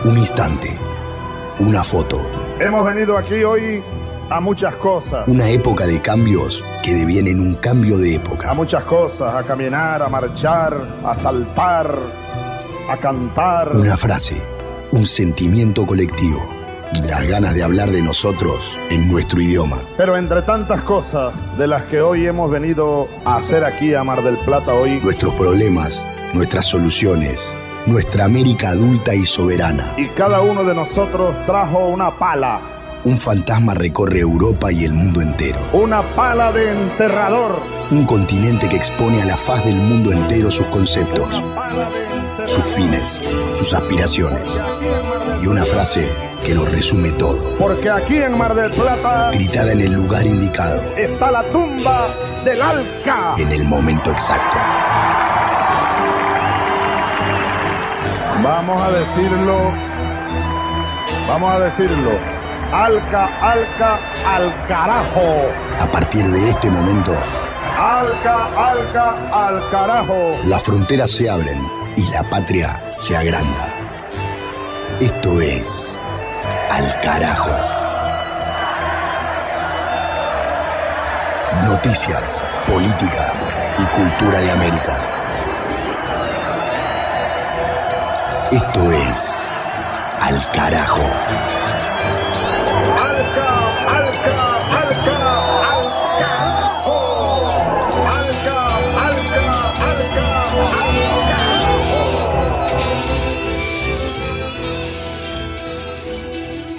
Un instante, una foto. Hemos venido aquí hoy a muchas cosas. Una época de cambios que devienen un cambio de época. A muchas cosas, a caminar, a marchar, a saltar, a cantar. Una frase, un sentimiento colectivo, las ganas de hablar de nosotros en nuestro idioma. Pero entre tantas cosas de las que hoy hemos venido a hacer aquí a Mar del Plata hoy, nuestros problemas, nuestras soluciones, nuestra América adulta y soberana. Y cada uno de nosotros trajo una pala. Un fantasma recorre Europa y el mundo entero. Una pala de enterrador. Un continente que expone a la faz del mundo entero sus conceptos, sus fines, sus aspiraciones. Y una frase que lo resume todo. Porque aquí en Mar del Plata, gritada en el lugar indicado, está la tumba del Alca. En el momento exacto. Vamos a decirlo. Alca, Alca, al carajo. A partir de este momento, Alca, Alca, al carajo. Las fronteras se abren y la patria se agranda. Esto es Al Carajo. Noticias, política y cultura de América. Esto es Al Carajo. Alca, Alca, Alca, al carajo. Alca, Alca, Alca, al carajo.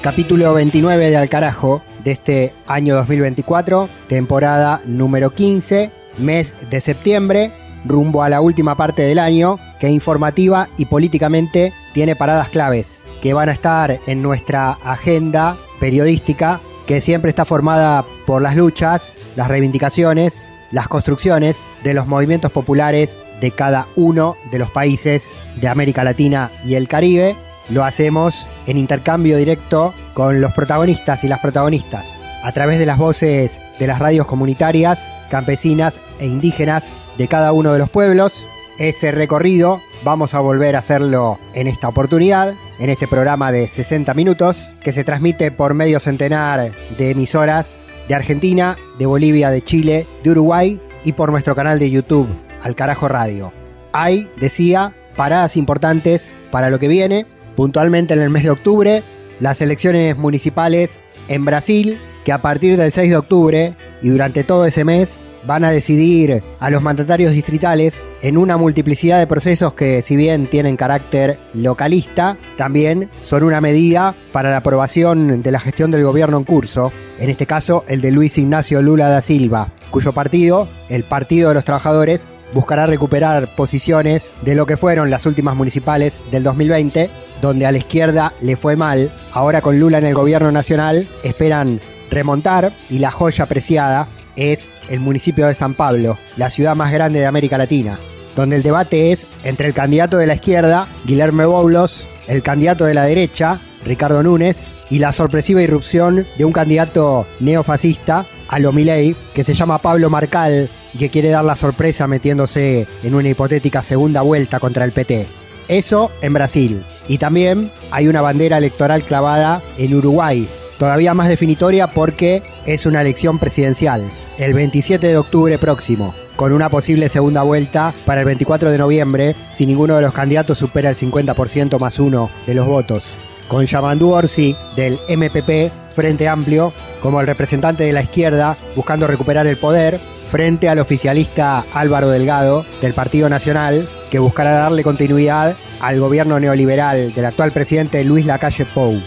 Capítulo 29 de Al Carajo de este año 2024, temporada número 15, mes de septiembre, rumbo a la última parte del año, que informativa y políticamente tiene paradas claves que van a estar en nuestra agenda periodística, que siempre está formada por las luchas, las reivindicaciones, las construcciones de los movimientos populares de cada uno de los países de América Latina y el Caribe. Lo hacemos en intercambio directo con los protagonistas y las protagonistas, a través de las voces de las radios comunitarias, campesinas e indígenas de cada uno de los pueblos. Ese recorrido vamos a volver a hacerlo en esta oportunidad, en este programa de 60 minutos, que se transmite por medio centenar de emisoras de Argentina, de Bolivia, de Chile, de Uruguay y por nuestro canal de YouTube, Al Carajo Radio. Hay, decía, paradas importantes para lo que viene. Puntualmente en el mes de octubre, las elecciones municipales en Brasil, que a partir del 6 de octubre y durante todo ese mes van a decidir a los mandatarios distritales en una multiplicidad de procesos que, si bien tienen carácter localista, también son una medida para la aprobación de la gestión del gobierno en curso, en este caso el de Luis Ignacio Lula da Silva, cuyo partido, el Partido de los Trabajadores, buscará recuperar posiciones de lo que fueron las últimas municipales del 2020, donde a la izquierda le fue mal. Ahora con Lula en el gobierno nacional esperan remontar, y la joya preciada es el municipio de San Pablo, la ciudad más grande de América Latina, donde el debate es entre el candidato de la izquierda, Guilherme Boulos, el candidato de la derecha, Ricardo Núñez, y la sorpresiva irrupción de un candidato neofascista, a lo Milei, que se llama Pablo Marcal y que quiere dar la sorpresa metiéndose en una hipotética segunda vuelta contra el PT. Eso en Brasil. Y también hay una bandera electoral clavada en Uruguay, todavía más definitoria porque es una elección presidencial, el 27 de octubre próximo, con una posible segunda vuelta para el 24 de noviembre, si ninguno de los candidatos supera el 50% más uno de los votos, con Yamandu Orsi del MPP, Frente Amplio, como el representante de la izquierda buscando recuperar el poder, frente al oficialista Álvaro Delgado del Partido Nacional, que buscará darle continuidad al gobierno neoliberal del actual presidente Luis Lacalle Pou.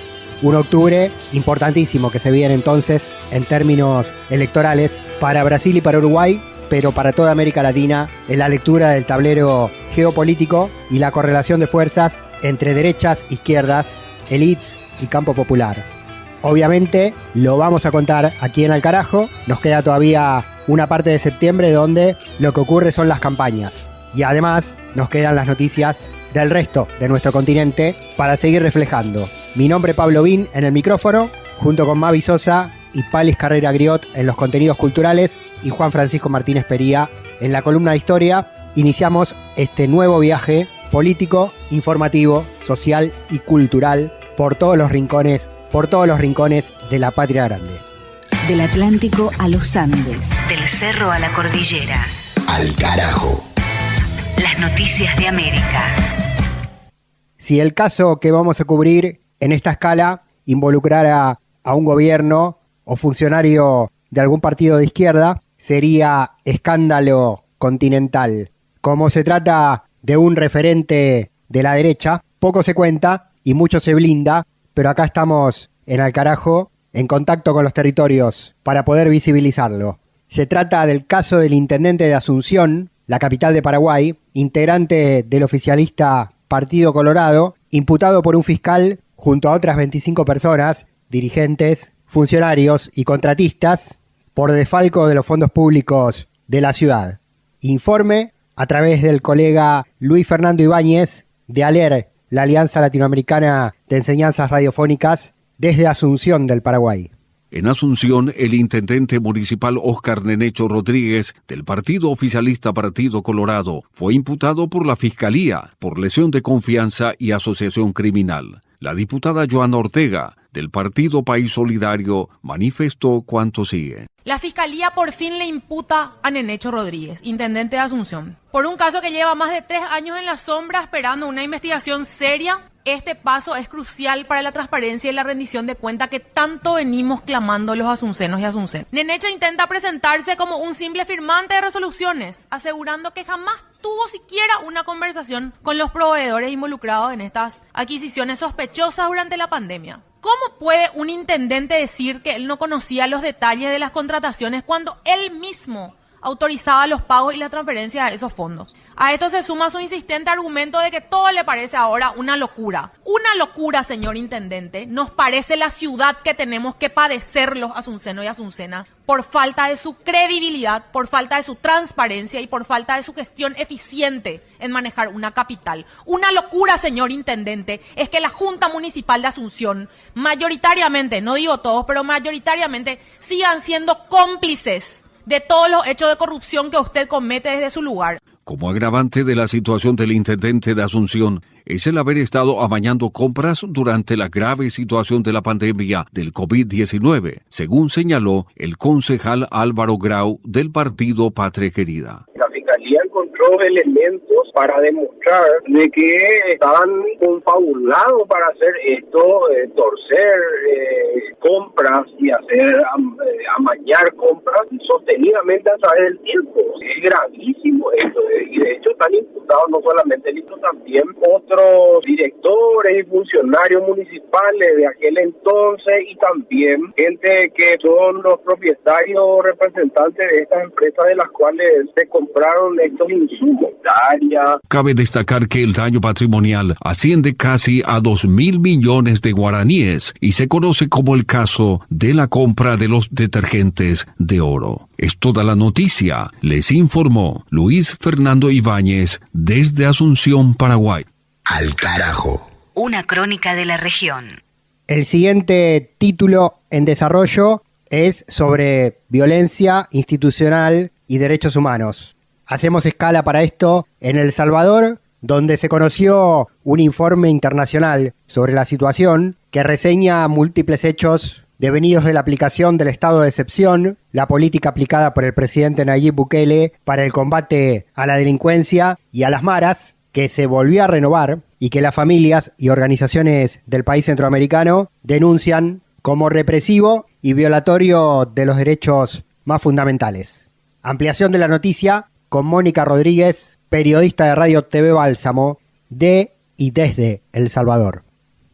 Un octubre importantísimo que se viene entonces en términos electorales para Brasil y para Uruguay, pero para toda América Latina, en la lectura del tablero geopolítico y la correlación de fuerzas entre derechas, izquierdas, élites y campo popular. Obviamente lo vamos a contar aquí en Al Carajo. Nos queda todavía una parte de septiembre donde lo que ocurre son las campañas. Y además nos quedan las noticias del resto de nuestro continente para seguir reflejando. Mi nombre es Pablo Bin en el micrófono, junto con Mavi Sosa y Palis Carrera Griot en los contenidos culturales y Juan Francisco Martínez Pería en la columna de historia. Iniciamos este nuevo viaje político, informativo, social y cultural por todos los rincones de la patria grande. Del Atlántico a los Andes, del cerro a la cordillera. Al carajo. Las noticias de América. Si el caso que vamos a cubrir en esta escala involucrara a un gobierno o funcionario de algún partido de izquierda, sería escándalo continental. Como se trata de un referente de la derecha, poco se cuenta y mucho se blinda, pero acá estamos en Al Carajo, en contacto con los territorios, para poder visibilizarlo. Se trata del caso del intendente de Asunción, la capital de Paraguay, integrante del oficialista Partido Colorado, imputado por un fiscal junto a otras 25 personas, dirigentes, funcionarios y contratistas, por desfalco de los fondos públicos de la ciudad. Informe a través del colega Luis Fernando Ibáñez de ALER, la Alianza Latinoamericana de Enseñanzas Radiofónicas, desde Asunción del Paraguay. En Asunción, el intendente municipal Óscar Nenecho Rodríguez, del partido oficialista Partido Colorado, fue imputado por la Fiscalía por lesión de confianza y asociación criminal. La diputada Joana Ortega, del partido País Solidario, manifestó cuanto sigue. La Fiscalía por fin le imputa a Nenecho Rodríguez, intendente de Asunción, por un caso que lleva más de 3 años en la sombra esperando una investigación seria. Este paso es crucial para la transparencia y la rendición de cuenta que tanto venimos clamando los asuncenos y asuncenas. Nenecho intenta presentarse como un simple firmante de resoluciones, asegurando que jamás tuvo siquiera una conversación con los proveedores involucrados en estas adquisiciones sospechosas durante la pandemia. ¿Cómo puede un intendente decir que él no conocía los detalles de las contrataciones cuando él mismo autorizaba los pagos y la transferencia de esos fondos? A esto se suma su insistente argumento de que todo le parece ahora una locura. Una locura, señor intendente, nos parece la ciudad que tenemos que padecer los asuncenos y asuncenas por falta de su credibilidad, por falta de su transparencia y por falta de su gestión eficiente en manejar una capital. Una locura, señor intendente, es que la Junta Municipal de Asunción, mayoritariamente, no digo todos, pero mayoritariamente, sigan siendo cómplices de todos los hechos de corrupción que usted comete desde su lugar. Como agravante de la situación del intendente de Asunción es el haber estado amañando compras durante la grave situación de la pandemia del COVID-19, según señaló el concejal Álvaro Grau del partido Patria Querida. La Fiscalía encontró elementos para demostrar de que estaban confabulados para hacer esto, torcer compras y hacer amañar compras sostenidamente a través del tiempo. Es gravísimo esto, y de hecho están imputados no solamente el sino también otros directores y funcionarios municipales de aquel entonces y también gente que son los propietarios o representantes de estas empresas de las cuales se compraron estos insumos. Cabe destacar que el daño patrimonial asciende casi a 2.000 millones de guaraníes y se conoce como el caso de la compra de los detergentes de oro. Es toda la noticia, les informó Luis Fernando Ibáñez desde Asunción, Paraguay. Al carajo. Una crónica de la región. El siguiente título en desarrollo es sobre violencia institucional y derechos humanos. Hacemos escala para esto en El Salvador, donde se conoció un informe internacional sobre la situación que reseña múltiples hechos devenidos de la aplicación del estado de excepción, la política aplicada por el presidente Nayib Bukele para el combate a la delincuencia y a las maras, que se volvió a renovar y que las familias y organizaciones del país centroamericano denuncian como represivo y violatorio de los derechos más fundamentales. Ampliación de la noticia con Mónica Rodríguez, periodista de Radio TV Bálsamo, de y desde El Salvador.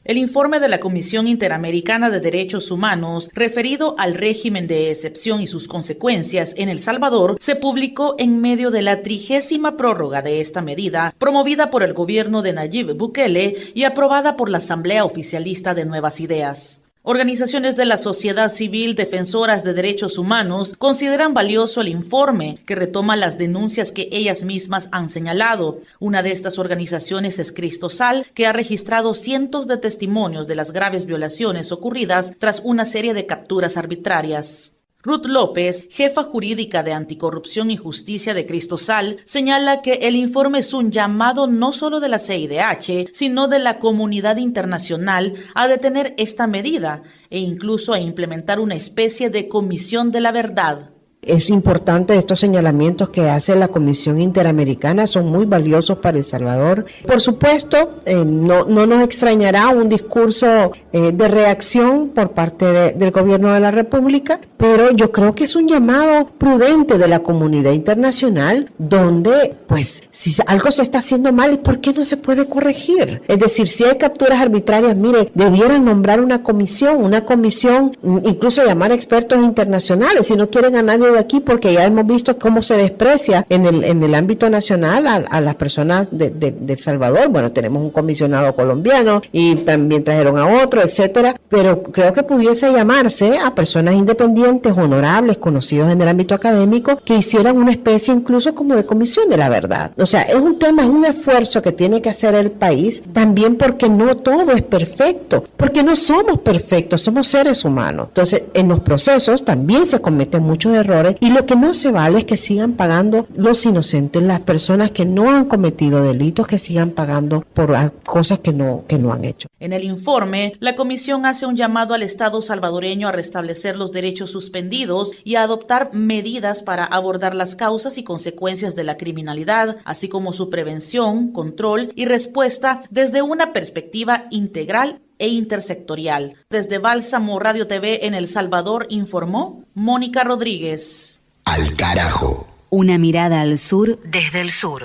El informe de la Comisión Interamericana de Derechos Humanos referido al régimen de excepción y sus consecuencias en El Salvador se publicó en medio de la 30ª prórroga de esta medida, promovida por el gobierno de Nayib Bukele y aprobada por la Asamblea Oficialista de Nuevas Ideas. Organizaciones de la sociedad civil defensoras de derechos humanos consideran valioso el informe que retoma las denuncias que ellas mismas han señalado. Una de estas organizaciones es Cristosal, que ha registrado cientos de testimonios de las graves violaciones ocurridas tras una serie de capturas arbitrarias. Ruth López, jefa jurídica de Anticorrupción y Justicia de Cristosal, señala que el informe es un llamado no solo de la CIDH, sino de la comunidad internacional a detener esta medida e incluso a implementar una especie de comisión de la verdad. Es importante estos señalamientos que hace la Comisión Interamericana, son muy valiosos para El Salvador. Por supuesto, no nos extrañará un discurso de reacción por parte del gobierno de la República, pero yo creo que es un llamado prudente de la comunidad internacional donde, pues, si algo se está haciendo mal, ¿por qué no se puede corregir? Es decir, si hay capturas arbitrarias, mire, debieran nombrar una comisión, incluso llamar expertos internacionales, si no quieren a nadie de aquí, porque ya hemos visto cómo se desprecia en el ámbito nacional a las personas de El Salvador. Bueno, tenemos un comisionado colombiano y también trajeron a otro, etcétera, pero creo que pudiese llamarse a personas independientes, honorables, conocidos en el ámbito académico, que hicieran una especie incluso como de comisión de la verdad. O sea, es un esfuerzo que tiene que hacer el país, también porque no todo es perfecto, porque no somos perfectos, somos seres humanos. Entonces, en los procesos también se cometen muchos errores y lo que no se vale es que sigan pagando los inocentes, las personas que no han cometido delitos, que sigan pagando por cosas que no han hecho. En el informe, la comisión hace un llamado al Estado salvadoreño a restablecer los derechos suspendidos y a adoptar medidas para abordar las causas y consecuencias de la criminalidad, así como su prevención, control y respuesta desde una perspectiva integral e intersectorial. Desde Bálsamo Radio TV en El Salvador informó Mónica Rodríguez. Al carajo. Una mirada al sur desde el sur.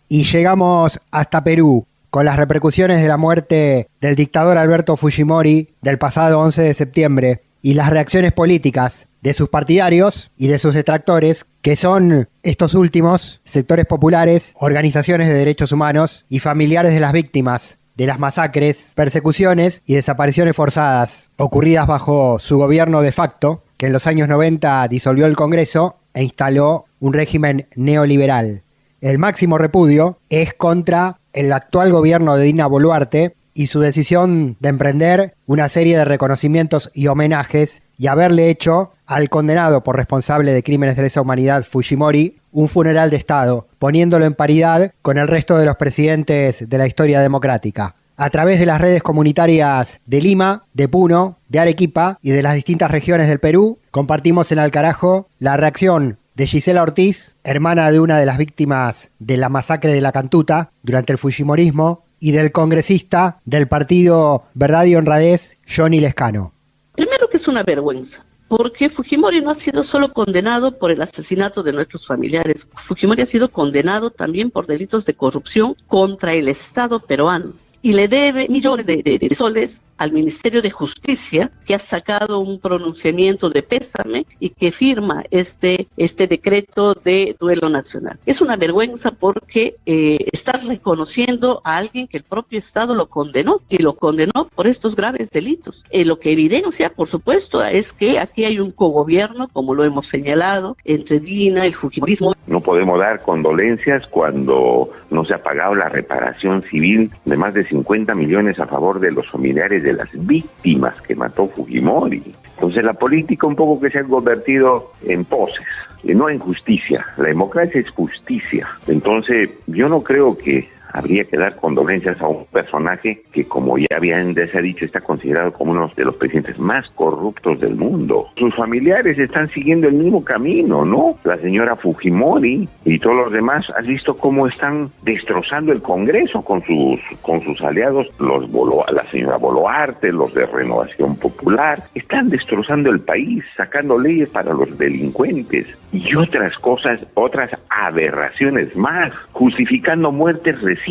Y llegamos hasta Perú con las repercusiones de la muerte del dictador Alberto Fujimori del pasado 11 de septiembre y las reacciones políticas de sus partidarios y de sus detractores, que son estos últimos sectores populares, organizaciones de derechos humanos y familiares de las víctimas de las masacres, persecuciones y desapariciones forzadas ocurridas bajo su gobierno de facto, que en los años 90 disolvió el Congreso e instaló un régimen neoliberal. El máximo repudio es contra el actual gobierno de Dina Boluarte y su decisión de emprender una serie de reconocimientos y homenajes y haberle hecho al condenado por responsable de crímenes de lesa humanidad Fujimori un funeral de Estado, poniéndolo en paridad con el resto de los presidentes de la historia democrática. A través de las redes comunitarias de Lima, de Puno, de Arequipa y de las distintas regiones del Perú, compartimos en Al Carajo la reacción de Gisela Ortiz, hermana de una de las víctimas de la masacre de la Cantuta durante el fujimorismo, y del congresista del partido Verdad y Honradez, Johnny Lescano. Primero que es una vergüenza, porque Fujimori no ha sido solo condenado por el asesinato de nuestros familiares, Fujimori ha sido condenado también por delitos de corrupción contra el Estado peruano y le debe millones de soles al Ministerio de Justicia, que ha sacado un pronunciamiento de pésame y que firma este decreto de duelo nacional. Es una vergüenza porque estás reconociendo a alguien que el propio Estado lo condenó y lo condenó por estos graves delitos. Lo que evidencia, por supuesto, es que aquí hay un cogobierno, como lo hemos señalado, entre Dina y el fujimorismo. No podemos dar condolencias cuando no se ha pagado la reparación civil de más de 50 millones a favor de los familiares de las víctimas que mató Fujimori. Entonces la política un poco que se ha convertido en poses, no en justicia. La democracia es justicia. Entonces yo no creo que habría que dar condolencias a un personaje que, como ya bien se ha dicho, está considerado como uno de los presidentes más corruptos del mundo. Sus familiares están siguiendo el mismo camino, ¿no? La señora Fujimori y todos los demás, has visto cómo están destrozando el Congreso con sus aliados, la señora Boluarte, los de Renovación Popular, están destrozando el país, sacando leyes para los delincuentes y otras cosas, otras aberraciones más, justificando muertes recientes.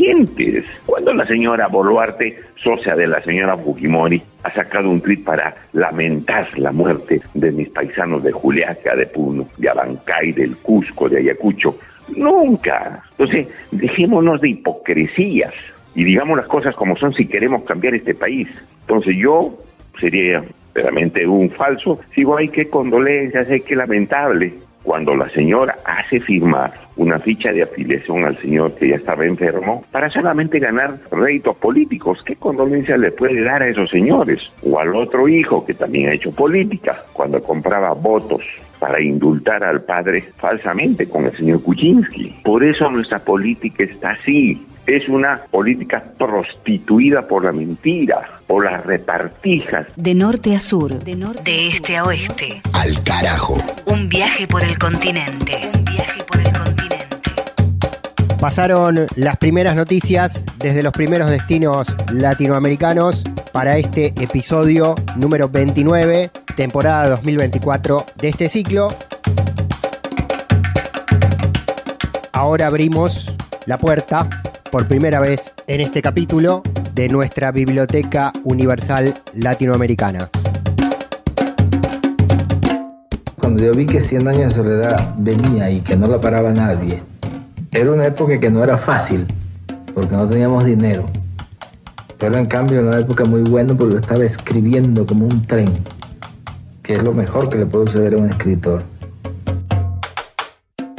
Cuando la señora Boluarte, socia de la señora Fujimori, ha sacado un tuit para lamentar la muerte de mis paisanos de Juliaca, de Puno, de Abancay, del Cusco, de Ayacucho. Nunca. Entonces, dejémonos de hipocresías y digamos las cosas como son si queremos cambiar este país. Entonces yo sería realmente un falso. Digo, ay, qué condolencias, ay, qué lamentable. cuando la señora hace firmar una ficha de afiliación al señor que ya estaba enfermo para solamente ganar réditos políticos. ¿Qué condolencia le puede dar a esos señores? O al otro hijo que también ha hecho política, cuando compraba votos para indultar al padre falsamente con el señor Kuczynski. Por eso nuestra política está así. Es una política prostituida por la mentira, por las repartijas. De norte a sur, de este a oeste. Al carajo. Un viaje por el continente. Un viaje por el continente. Pasaron las primeras noticias desde los primeros destinos latinoamericanos para este episodio número 29, temporada 2024 de este ciclo. Ahora abrimos la puerta por primera vez en este capítulo de nuestra Biblioteca Universal Latinoamericana. Cuando yo vi que 100 años de soledad venía y que no la paraba nadie, era una época que no era fácil, porque no teníamos dinero. Pero en cambio era una época muy buena porque estaba escribiendo como un tren, que es lo mejor que le puede suceder a un escritor.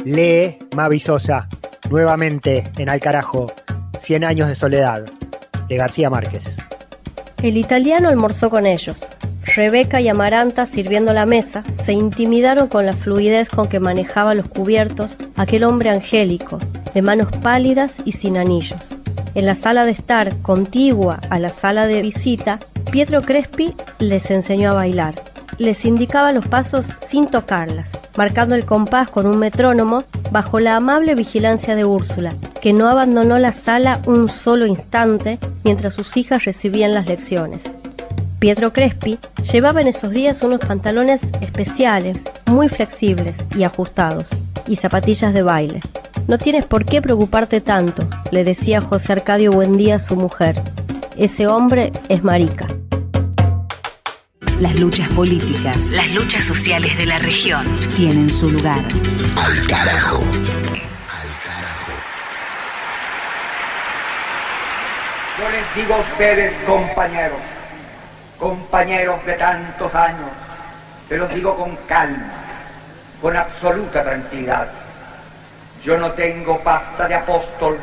Lee Mavi Sosa, nuevamente en Al Carajo, 100 años de soledad, de García Márquez. El italiano almorzó con ellos. Rebeca y Amaranta, sirviendo la mesa, se intimidaron con la fluidez con que manejaba los cubiertos aquel hombre angélico, de manos pálidas y sin anillos. En la sala de estar, contigua a la sala de visita, Pietro Crespi les enseñó a bailar. Les indicaba los pasos sin tocarlas, marcando el compás con un metrónomo bajo la amable vigilancia de Úrsula, que no abandonó la sala un solo instante mientras sus hijas recibían las lecciones. Pietro Crespi llevaba en esos días unos pantalones especiales, muy flexibles y ajustados, y zapatillas de baile. «No tienes por qué preocuparte tanto», le decía José Arcadio Buendía a su mujer. «Ese hombre es marica». Las luchas políticas, las luchas sociales de la región tienen su lugar. Al carajo. Yo les digo a ustedes, compañeros de tantos años, se los digo con calma, con absoluta tranquilidad. Yo no tengo pasta de apóstol,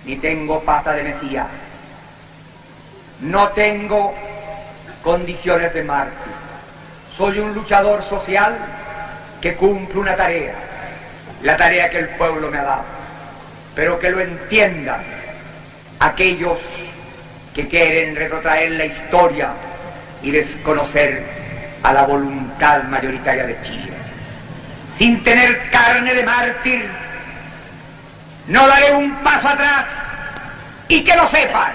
ni tengo pata de Mesías. No tengo condiciones de mártir. Soy un luchador social que cumple una tarea, la tarea que el pueblo me ha dado, pero que lo entiendan aquellos que quieren retrotraer la historia y desconocer a la voluntad mayoritaria de Chile. Sin tener carne de mártir, no daré un paso atrás, y que lo sepan,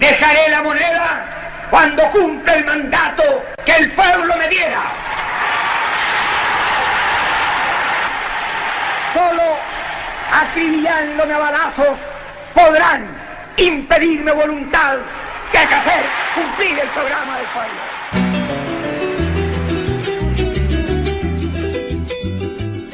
dejaré la moneda cuando cumpla el mandato que el pueblo me diera. Solo acribillándome a balazos podrán impedirme voluntad que hacer cumplir el programa del pueblo.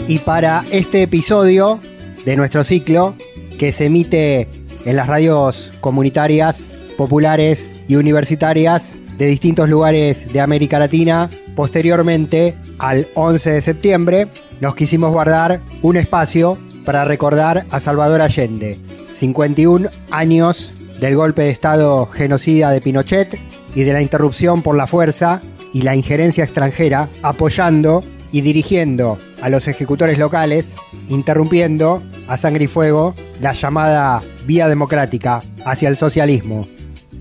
Y para este episodio de nuestro ciclo, que se emite en las radios comunitarias, populares y universitarias de distintos lugares de América Latina, posteriormente al 11 de septiembre, nos quisimos guardar un espacio para recordar a Salvador Allende, 51 años del golpe de Estado genocida de Pinochet y de la interrupción por la fuerza y la injerencia extranjera, apoyando y dirigiendo a los ejecutores locales, interrumpiendo a sangre y fuego la llamada vía democrática hacia el socialismo.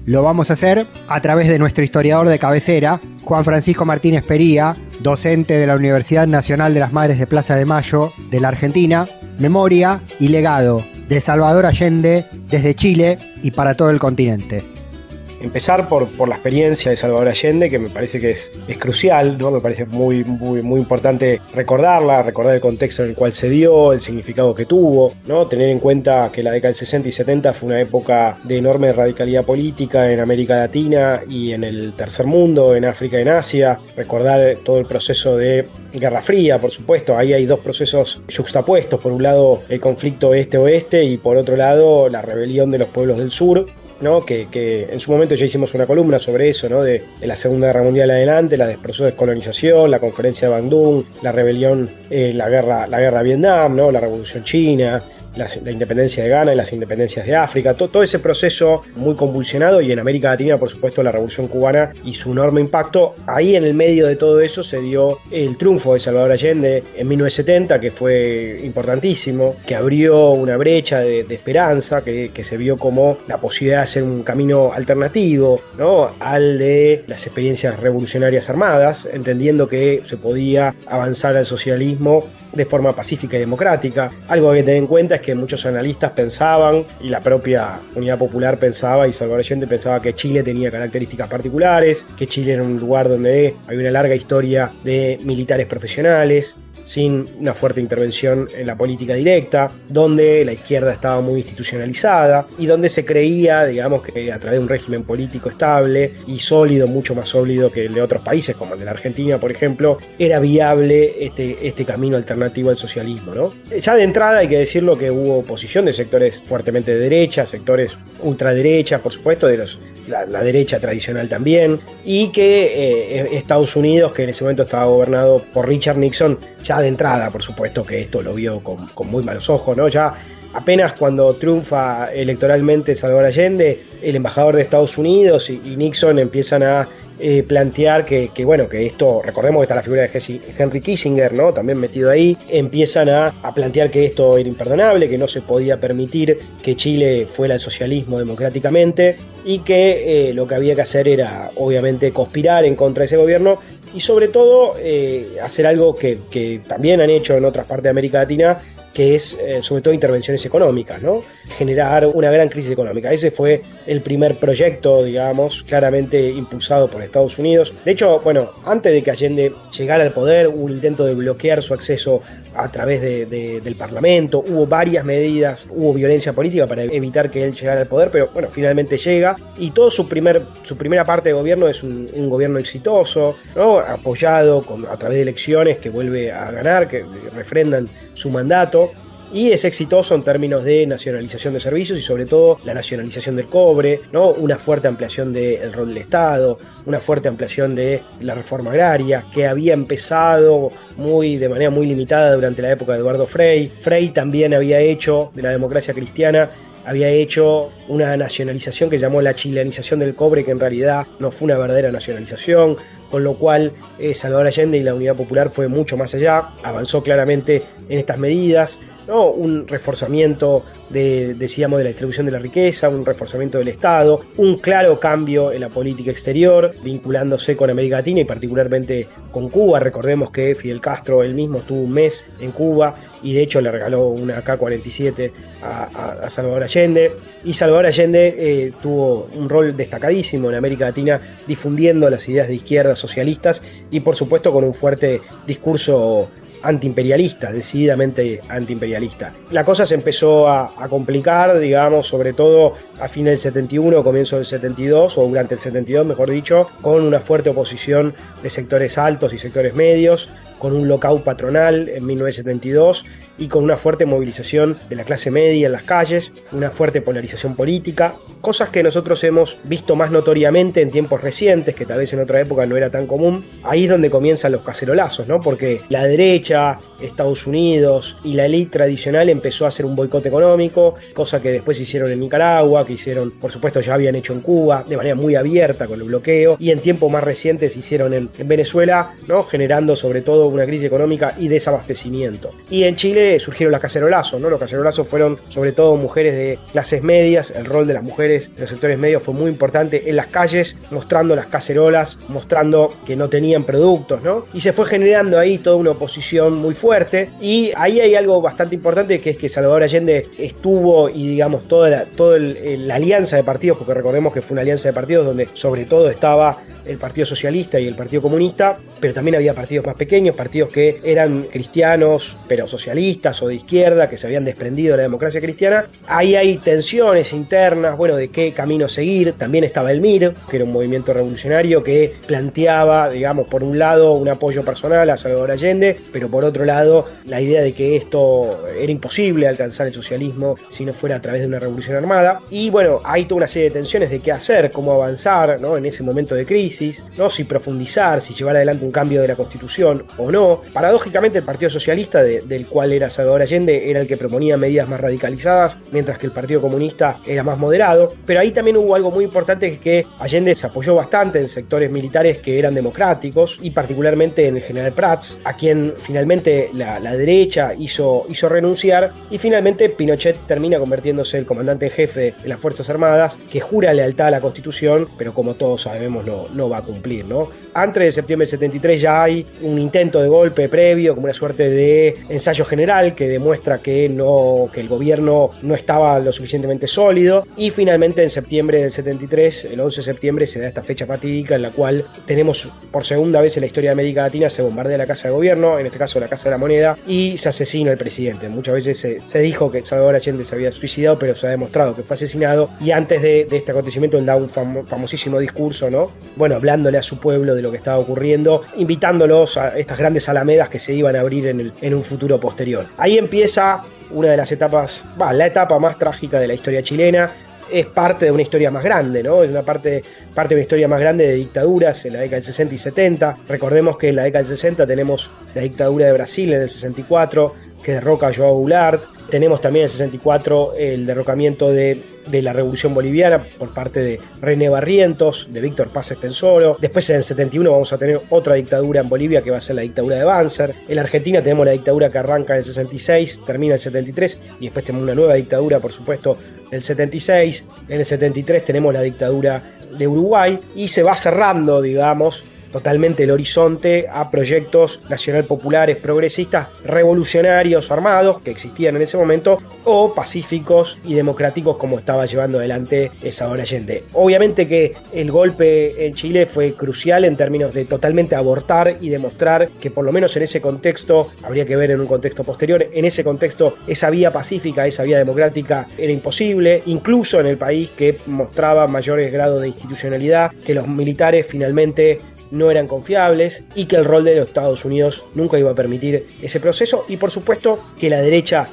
Lo vamos a hacer a través de nuestro historiador de cabecera, Juan Francisco Martínez Pería, docente de la Universidad Nacional de las Madres de Plaza de Mayo de la Argentina, memoria y legado de Salvador Allende desde Chile y para todo el continente. Empezar por la experiencia de Salvador Allende, que me parece que es crucial, ¿no? Me parece muy importante recordarla, recordar el contexto en el cual se dio, el significado que tuvo, ¿no? Tener en cuenta que la década del 60 y 70 fue una época de enorme radicalidad política en América Latina y en el tercer mundo, en África y en Asia. Recordar todo el proceso de Guerra Fría, por supuesto. Ahí hay dos procesos yuxtapuestos. Por un lado, el conflicto este-oeste y por otro lado, la rebelión de los pueblos del sur. ¿no? Que en su momento ya hicimos una columna sobre eso, ¿no? De la Segunda Guerra Mundial adelante, la descolonización, la conferencia de Bandung, la rebelión, la guerra de Vietnam, ¿no? La Revolución China, la independencia de Ghana y las independencias de África, todo ese proceso muy convulsionado, y en América Latina, por supuesto, la Revolución Cubana y su enorme impacto. Ahí, en el medio de todo eso, se dio el triunfo de Salvador Allende en 1970, que fue importantísimo, que abrió una brecha de esperanza, que se vio como la posibilidad de hacer un camino alternativo, ¿no? Al de las experiencias revolucionarias armadas, entendiendo que se podía avanzar al socialismo de forma pacífica y democrática. Algo que hay que tener en cuenta es que muchos analistas pensaban, y la propia Unidad Popular pensaba, y Salvador Allende pensaba, que Chile tenía características particulares, que Chile era un lugar donde había una larga historia de militares profesionales, sin una fuerte intervención en la política directa, donde la izquierda estaba muy institucionalizada y donde se creía, digamos, que a través de un régimen político estable y sólido, mucho más sólido que el de otros países, como el de la Argentina, por ejemplo, era viable este camino alternativo al socialismo, ¿no? Ya de entrada hay que decirlo que hubo oposición de sectores fuertemente de derecha, sectores ultraderechas, por supuesto, de la derecha tradicional también, y que Estados Unidos, que en ese momento estaba gobernado por Richard Nixon, ya de entrada, por supuesto, que esto lo vio con muy malos ojos, ¿no? Ya apenas cuando triunfa electoralmente Salvador Allende, el embajador de Estados Unidos y Nixon empiezan a plantear que esto, recordemos que está la figura de Henry Kissinger, ¿no? También metido ahí, empiezan a plantear que esto era imperdonable, que no se podía permitir que Chile fuera al socialismo democráticamente, y que lo que había que hacer era, obviamente, conspirar en contra de ese gobierno, y sobre todo hacer algo que también han hecho en otras partes de América Latina, que es sobre todo intervenciones económicas, ¿no? Generar una gran crisis económica. Ese fue el primer proyecto, digamos, claramente impulsado por Estados Unidos. De hecho, antes de que Allende llegara al poder, hubo un intento de bloquear su acceso a través del Parlamento, hubo varias medidas, hubo violencia política para evitar que él llegara al poder, pero finalmente llega, y toda su primera parte de gobierno es un gobierno exitoso, ¿no? Apoyado a través de elecciones que vuelve a ganar, que refrendan su mandato. Y es exitoso en términos de nacionalización de servicios y sobre todo la nacionalización del cobre, ¿no? Una fuerte ampliación del rol del Estado, una fuerte ampliación de la reforma agraria, que había empezado de manera muy limitada durante la época de Eduardo Frei. Frei también había hecho, de la democracia cristiana, había hecho una nacionalización que llamó la chilenización del cobre, que en realidad no fue una verdadera nacionalización, con lo cual Salvador Allende y la Unidad Popular fue mucho más allá, avanzó claramente en estas medidas, ¿no? Un reforzamiento de la distribución de la riqueza, un reforzamiento del Estado, un claro cambio en la política exterior, vinculándose con América Latina y particularmente con Cuba. Recordemos que Fidel Castro él mismo estuvo un mes en Cuba y de hecho le regaló una AK-47 a Salvador Allende, y Salvador Allende tuvo un rol destacadísimo en América Latina difundiendo las ideas de izquierda socialistas y por supuesto con un fuerte discurso antiimperialista, decididamente antiimperialista. La cosa se empezó a complicar, digamos, sobre todo a fines del 71, comienzo del 72, o durante el 72, mejor dicho, con una fuerte oposición de sectores altos y sectores medios, con un lockout patronal en 1972 y con una fuerte movilización de la clase media en las calles, una fuerte polarización política, cosas que nosotros hemos visto más notoriamente en tiempos recientes, que tal vez en otra época no era tan común. Ahí es donde comienzan los cacerolazos, ¿no? Porque la derecha, Estados Unidos y la élite tradicional empezó a hacer un boicot económico, cosa que después hicieron en Nicaragua, que hicieron, por supuesto, ya habían hecho en Cuba, de manera muy abierta con el bloqueo, y en tiempos más recientes hicieron en Venezuela, ¿no? Generando sobre todo una crisis económica y desabastecimiento. Y en Chile surgieron los cacerolazos, ¿no? Los cacerolazos fueron sobre todo mujeres de clases medias. El rol de las mujeres de los sectores medios fue muy importante en las calles, mostrando las cacerolas, mostrando que no tenían productos, ¿no? Y se fue generando ahí toda una oposición muy fuerte, y ahí hay algo bastante importante, que es que Salvador Allende estuvo, y digamos toda la alianza de partidos, porque recordemos que fue una alianza de partidos donde sobre todo estaba el Partido Socialista y el Partido Comunista, pero también había partidos más pequeños, partidos que eran cristianos, pero socialistas o de izquierda, que se habían desprendido de la democracia cristiana. Ahí hay tensiones internas, bueno, de qué camino seguir. También estaba el MIR, que era un movimiento revolucionario que planteaba, digamos, por un lado un apoyo personal a Salvador Allende, pero por otro lado la idea de que esto era imposible alcanzar el socialismo si no fuera a través de una revolución armada. Y bueno, hay toda una serie de tensiones de qué hacer, cómo avanzar, ¿no?, en ese momento de crisis, ¿no?, si profundizar, si llevar adelante un cambio de la Constitución o no. Paradójicamente, el Partido Socialista, del cual era Salvador Allende, era el que proponía medidas más radicalizadas, mientras que el Partido Comunista era más moderado. Pero ahí también hubo algo muy importante, que Allende se apoyó bastante en sectores militares que eran democráticos, y particularmente en el general Prats, a quien finalmente la derecha hizo renunciar, y finalmente Pinochet termina convirtiéndose el comandante en jefe de las Fuerzas Armadas, que jura lealtad a la Constitución, pero como todos sabemos no va a cumplir, ¿no? Antes de septiembre del 73 ya hay un intento de golpe previo, como una suerte de ensayo general que demuestra que el gobierno no estaba lo suficientemente sólido, y finalmente en septiembre del 73, el 11 de septiembre, se da esta fecha fatídica en la cual tenemos por segunda vez en la historia de América Latina, se bombardea la Casa de Gobierno, en este caso la Casa de la Moneda, y se asesina al presidente. Muchas veces se dijo que Salvador Allende se había suicidado, pero se ha demostrado que fue asesinado, y antes de este acontecimiento él da un famosísimo discurso, ¿no? Bueno, hablándole a su pueblo de lo que estaba ocurriendo, invitándolos a estas grandes alamedas que se iban a abrir en un futuro posterior. Ahí empieza una de las etapas, la etapa más trágica de la historia chilena. Es parte de una historia más grande, ¿no? Es una parte de una historia más grande de dictaduras en la década del 60 y 70. Recordemos que en la década del 60 tenemos la dictadura de Brasil en el 64, que derroca a João Goulart. Tenemos también en el 64 el derrocamiento de la Revolución Boliviana por parte de René Barrientos, de Víctor Paz Estenssoro. Después en el 71 vamos a tener otra dictadura en Bolivia, que va a ser la dictadura de Banzer. En la Argentina tenemos la dictadura que arranca en el 66, termina en el 73, y después tenemos una nueva dictadura, por supuesto, del 76. En el 73 tenemos la dictadura de Uruguay, y se va cerrando, digamos, totalmente el horizonte a proyectos nacional populares, progresistas, revolucionarios, armados, que existían en ese momento, o pacíficos y democráticos, como estaba llevando adelante Salvador Allende. Obviamente que el golpe en Chile fue crucial en términos de totalmente abortar y demostrar que, por lo menos en ese contexto, habría que ver en un contexto posterior, en ese contexto esa vía pacífica, esa vía democrática era imposible, incluso en el país que mostraba mayores grados de institucionalidad, que los militares finalmente no eran confiables, y que el rol de los Estados Unidos nunca iba a permitir ese proceso, y por supuesto que la derecha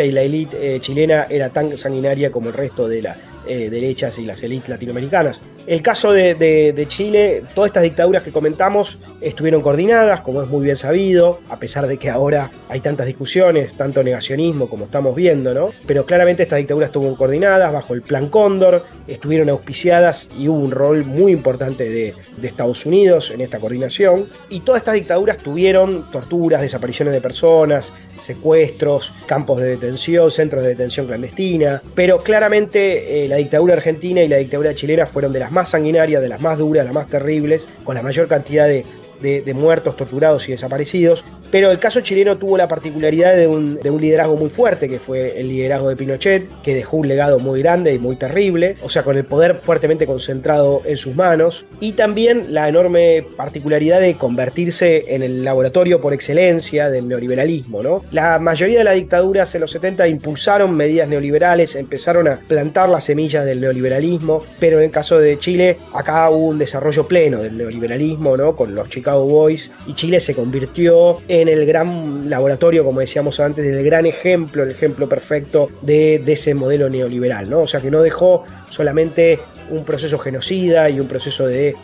y la élite chilena era tan sanguinaria como el resto de las derechas y las élites latinoamericanas. El caso de Chile, todas estas dictaduras que comentamos estuvieron coordinadas, como es muy bien sabido, a pesar de que ahora hay tantas discusiones, tanto negacionismo como estamos viendo, ¿no? Pero claramente estas dictaduras estuvieron coordinadas bajo el Plan Cóndor, estuvieron auspiciadas, y hubo un rol muy importante de Estados Unidos en esta coordinación, y todas estas dictaduras tuvieron torturas, desapariciones de personas, secuestros, campos de detención, centros de detención clandestina, pero claramente la dictadura argentina y la dictadura chilena fueron de las más sanguinarias, de las más duras, las más terribles, con la mayor cantidad de muertos, torturados y desaparecidos. Pero el caso chileno tuvo la particularidad de un liderazgo muy fuerte, que fue el liderazgo de Pinochet, que dejó un legado muy grande y muy terrible, o sea, con el poder fuertemente concentrado en sus manos, y también la enorme particularidad de convertirse en el laboratorio por excelencia del neoliberalismo, ¿no? La mayoría de las dictaduras en los 70 impulsaron medidas neoliberales, empezaron a plantar las semillas del neoliberalismo, pero en el caso de Chile, acá hubo un desarrollo pleno del neoliberalismo, ¿no? Con los Chicago Boys, y Chile se convirtió en el gran laboratorio, como decíamos antes, del gran ejemplo, el ejemplo perfecto de ese modelo neoliberal, ¿no? O sea, que no dejó solamente un proceso genocida y un proceso de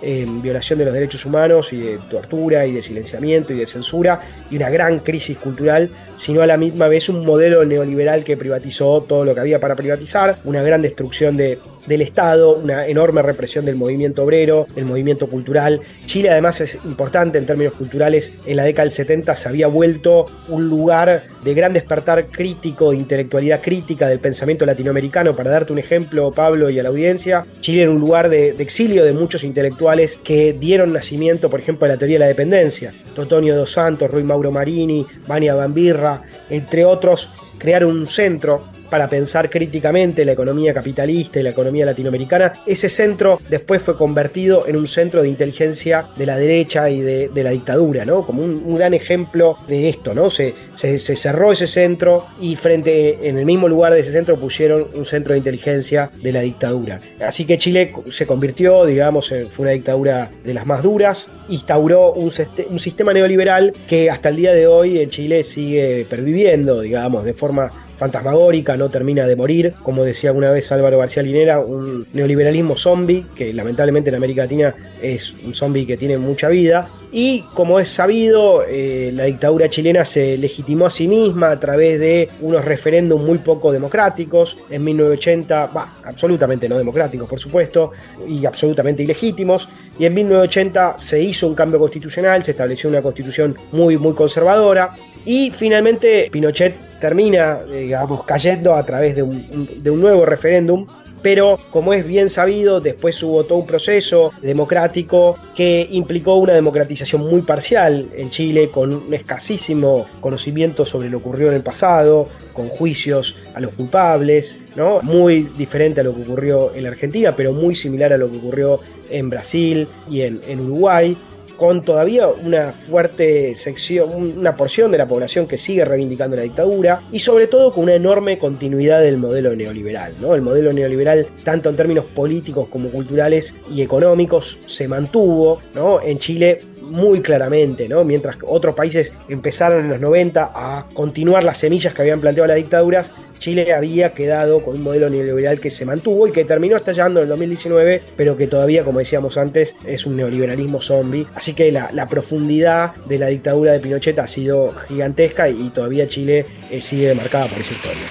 violación de los derechos humanos y de tortura y de silenciamiento y de censura y una gran crisis cultural, sino a la misma vez un modelo neoliberal que privatizó todo lo que había para privatizar, una gran destrucción del Estado, una enorme represión del movimiento obrero, el movimiento cultural. Chile además es importante en términos culturales, en la década del 70 se había vuelto un lugar de gran despertar crítico, de intelectualidad crítica del pensamiento latinoamericano. Para darte un ejemplo, Pablo, y a la audiencia, Chile era un lugar de exilio de muchos intelectuales que dieron nacimiento, por ejemplo, a la teoría de la dependencia. Totonio dos Santos, Rui Mauro Marini, Vania Bambirra, entre otros, crearon un centro para pensar críticamente la economía capitalista y la economía latinoamericana, ese centro después fue convertido en un centro de inteligencia de la derecha y de la dictadura, ¿no? Como un gran ejemplo de esto, ¿no? Se cerró ese centro y en el mismo lugar de ese centro pusieron un centro de inteligencia de la dictadura. Así que Chile se convirtió, digamos, fue una dictadura de las más duras, instauró un sistema neoliberal que hasta el día de hoy en Chile sigue perviviendo, digamos, de forma fantasmagórica, no termina de morir, como decía una vez Álvaro García Linera, un neoliberalismo zombie, que lamentablemente en América Latina es un zombie que tiene mucha vida, y como es sabido, la dictadura chilena se legitimó a sí misma a través de unos referéndums muy poco democráticos, en 1980, absolutamente no democráticos por supuesto, y absolutamente ilegítimos, y en 1980 se hizo un cambio constitucional, se estableció una constitución muy, muy conservadora, y finalmente Pinochet termina, digamos, cayendo a través de un nuevo referéndum, pero como es bien sabido, después hubo todo un proceso democrático que implicó una democratización muy parcial en Chile, con un escasísimo conocimiento sobre lo ocurrido en el pasado, con juicios a los culpables, ¿no? Muy diferente a lo que ocurrió en la Argentina, pero muy similar a lo que ocurrió en Brasil y en Uruguay, con todavía una fuerte sección, una porción de la población que sigue reivindicando la dictadura, y sobre todo con una enorme continuidad del modelo neoliberal, ¿no? El modelo neoliberal, tanto en términos políticos como culturales y económicos, se mantuvo, ¿no? En Chile muy claramente, ¿no? Mientras que otros países empezaron en los 90 a continuar las semillas que habían planteado las dictaduras, Chile había quedado con un modelo neoliberal que se mantuvo y que terminó estallando en el 2019, pero que todavía, como decíamos antes, es un neoliberalismo zombie. Así que la profundidad de la dictadura de Pinochet ha sido gigantesca y todavía Chile sigue marcada por esa historia.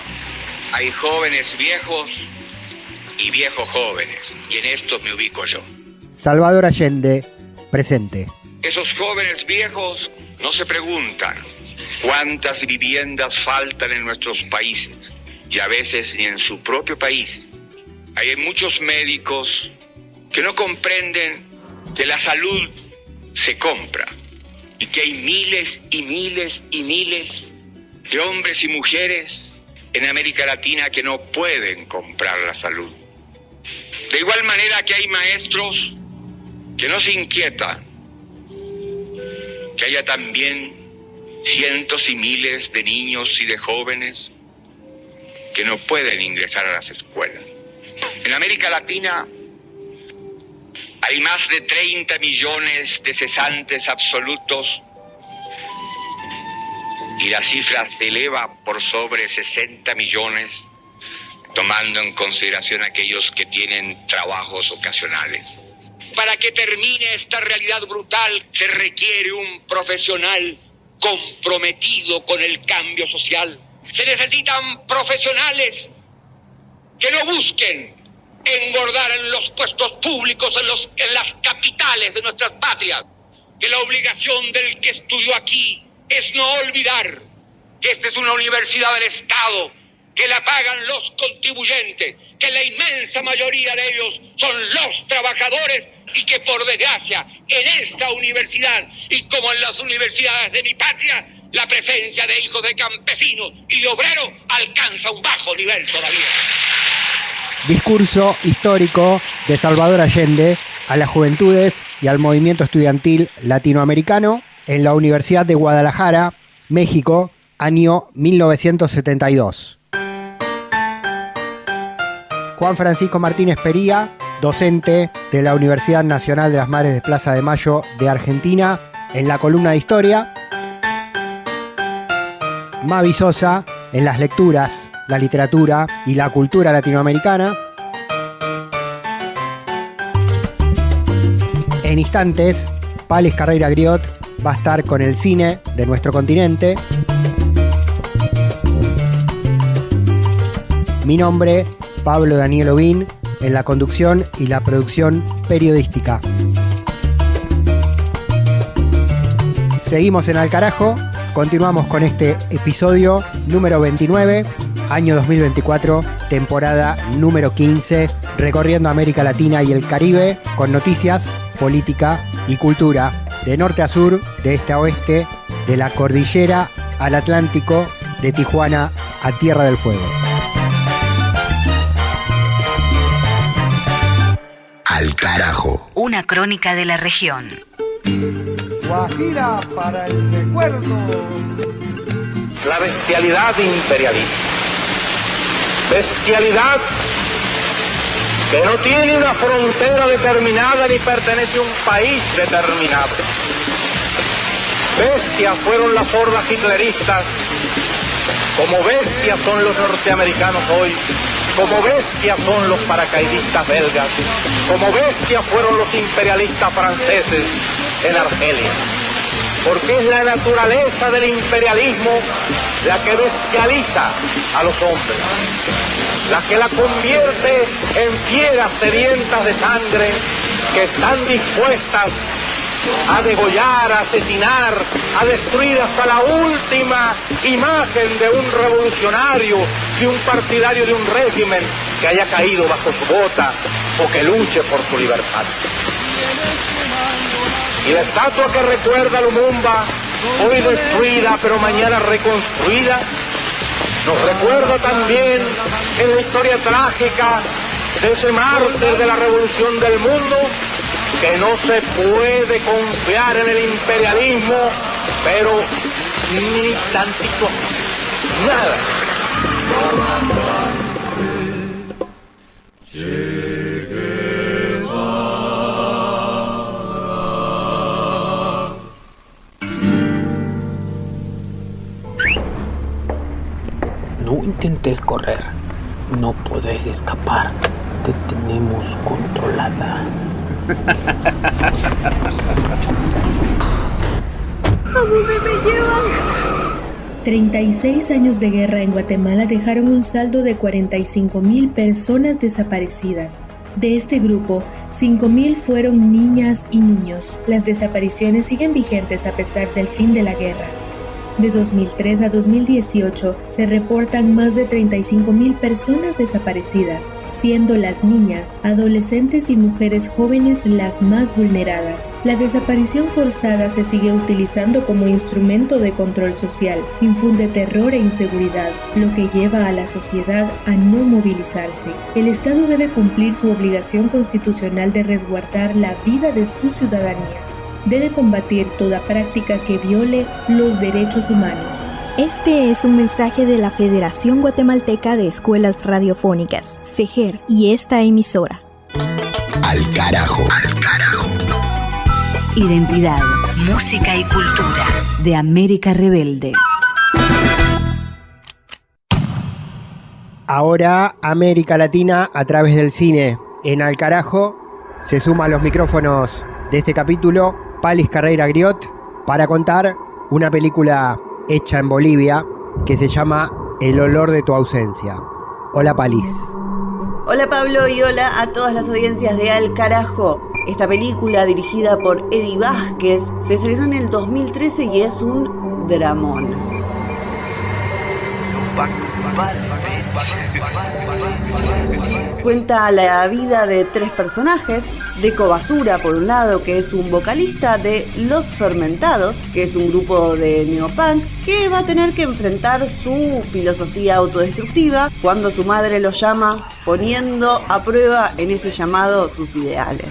Hay jóvenes viejos y viejos jóvenes, y en estos me ubico yo. Salvador Allende, presente. Esos jóvenes viejos no se preguntan cuántas viviendas faltan en nuestros países, y a veces ni en su propio país. Hay muchos médicos que no comprenden que la salud se compra y que hay miles y miles y miles de hombres y mujeres en América Latina que no pueden comprar la salud. De igual manera que hay maestros que no se inquietan, que haya también cientos y miles de niños y de jóvenes que no pueden ingresar a las escuelas. En América Latina hay más de 30 millones de cesantes absolutos y la cifra se eleva por sobre 60 millones, tomando en consideración aquellos que tienen trabajos ocasionales. Para que termine esta realidad brutal se requiere un profesional comprometido con el cambio social. Se necesitan profesionales que no busquen engordar en los puestos públicos, en las capitales de nuestras patrias. Que la obligación del que estudió aquí es no olvidar que esta es una universidad del Estado, que la pagan los contribuyentes, que la inmensa mayoría de ellos son los trabajadores y que por desgracia en esta universidad y como en las universidades de mi patria, la presencia de hijos de campesinos y de obreros alcanza un bajo nivel todavía. Discurso histórico de Salvador Allende a las juventudes y al movimiento estudiantil latinoamericano en la Universidad de Guadalajara, México, año 1972. Juan Francisco Martínez Pería, docente de la Universidad Nacional de las Madres de Plaza de Mayo de Argentina, en la columna de Historia. Mavi Sosa, en las lecturas, la literatura y la cultura latinoamericana. En instantes, Pales Carreira Griot va a estar con el cine de nuestro continente. Mi nombre, Pablo Daniel Ovín, en la conducción y la producción periodística. Seguimos en Al Carajo, continuamos con este episodio número 29, año 2024, temporada número 15, recorriendo América Latina y el Caribe con noticias, política y cultura, de norte a sur, de este a oeste, de la cordillera al Atlántico, de Tijuana a Tierra del Fuego. Al carajo. Una crónica de la región. Guajira para el recuerdo. La bestialidad imperialista. Bestialidad que no tiene una frontera determinada ni pertenece a un país determinado. Bestias fueron las hordas hitleristas, como bestias son los norteamericanos hoy, como bestias son los paracaidistas belgas, como bestias fueron los imperialistas franceses en Argelia. Porque es la naturaleza del imperialismo la que bestializa a los hombres, la que la convierte en fieras sedientas de sangre que están dispuestas a degollar, a asesinar, a destruir hasta la última imagen de un revolucionario, de un partidario de un régimen que haya caído bajo su bota o que luche por su libertad. Y la estatua que recuerda a Lumumba, hoy destruida pero mañana reconstruida, nos recuerda también en la historia trágica de ese mártir de la revolución del mundo, que no se puede confiar en el imperialismo, pero ni tantito, nada. No intentes correr, no puedes escapar, te tenemos controlada. ¿A dónde me llevan? 36 años de guerra en Guatemala dejaron un saldo de 45.000 personas desaparecidas. De este grupo, 5.000 fueron niñas y niños. Las desapariciones siguen vigentes a pesar del fin de la guerra. De 2003 a 2018 se reportan más de 35.000 personas desaparecidas, siendo las niñas, adolescentes y mujeres jóvenes las más vulneradas. La desaparición forzada se sigue utilizando como instrumento de control social, infunde terror e inseguridad, lo que lleva a la sociedad a no movilizarse. El Estado debe cumplir su obligación constitucional de resguardar la vida de su ciudadanía. Debe combatir toda práctica que viole los derechos humanos. Este es un mensaje de la Federación Guatemalteca de Escuelas Radiofónicas, FEGER, y esta emisora. Al carajo. Al carajo. Identidad, música y cultura de América Rebelde. Ahora América Latina a través del cine. En Al carajo se suma a los micrófonos de este capítulo Palis Carreira Griot para contar una película hecha en Bolivia que se llama El olor de tu ausencia. Hola Palis. Hola Pablo y hola a todas las audiencias de Al carajo. Esta película, dirigida por Eddie Vázquez, se estrenó en el 2013 y es un dramón. Cuenta la vida de tres personajes: Deco Basura, por un lado, que es un vocalista de Los Fermentados, que es un grupo de neopunk, que va a tener que enfrentar su filosofía autodestructiva cuando su madre lo llama, poniendo a prueba en ese llamado sus ideales.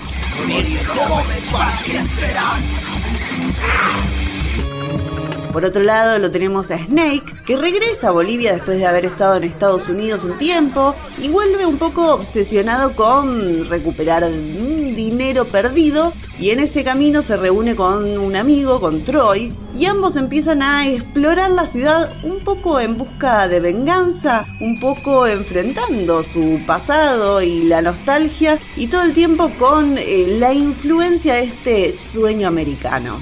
Por otro lado lo tenemos a Snake, que regresa a Bolivia después de haber estado en Estados Unidos un tiempo y vuelve un poco obsesionado con recuperar dinero perdido, y en ese camino se reúne con un amigo, con Troy, y ambos empiezan a explorar la ciudad un poco en busca de venganza, un poco enfrentando su pasado y la nostalgia, y todo el tiempo con la influencia de este sueño americano.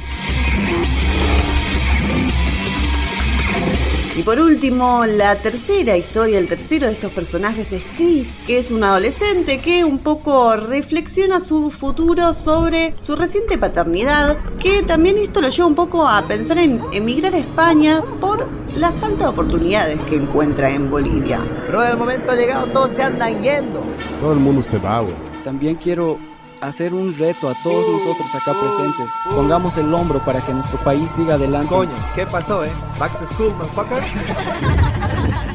Y por último, la tercera historia, el tercero de estos personajes es Chris, que es un adolescente que un poco reflexiona su futuro sobre su reciente paternidad, que también esto lo lleva un poco a pensar en emigrar a España por la falta de oportunidades que encuentra en Bolivia. Pero del momento llegado todos se andan yendo. Todo el mundo se va, güey. También quiero hacer un reto a todos nosotros acá presentes. Pongamos el hombro para que nuestro país siga adelante. Coño, ¿qué pasó, Back to school, motherfuckers.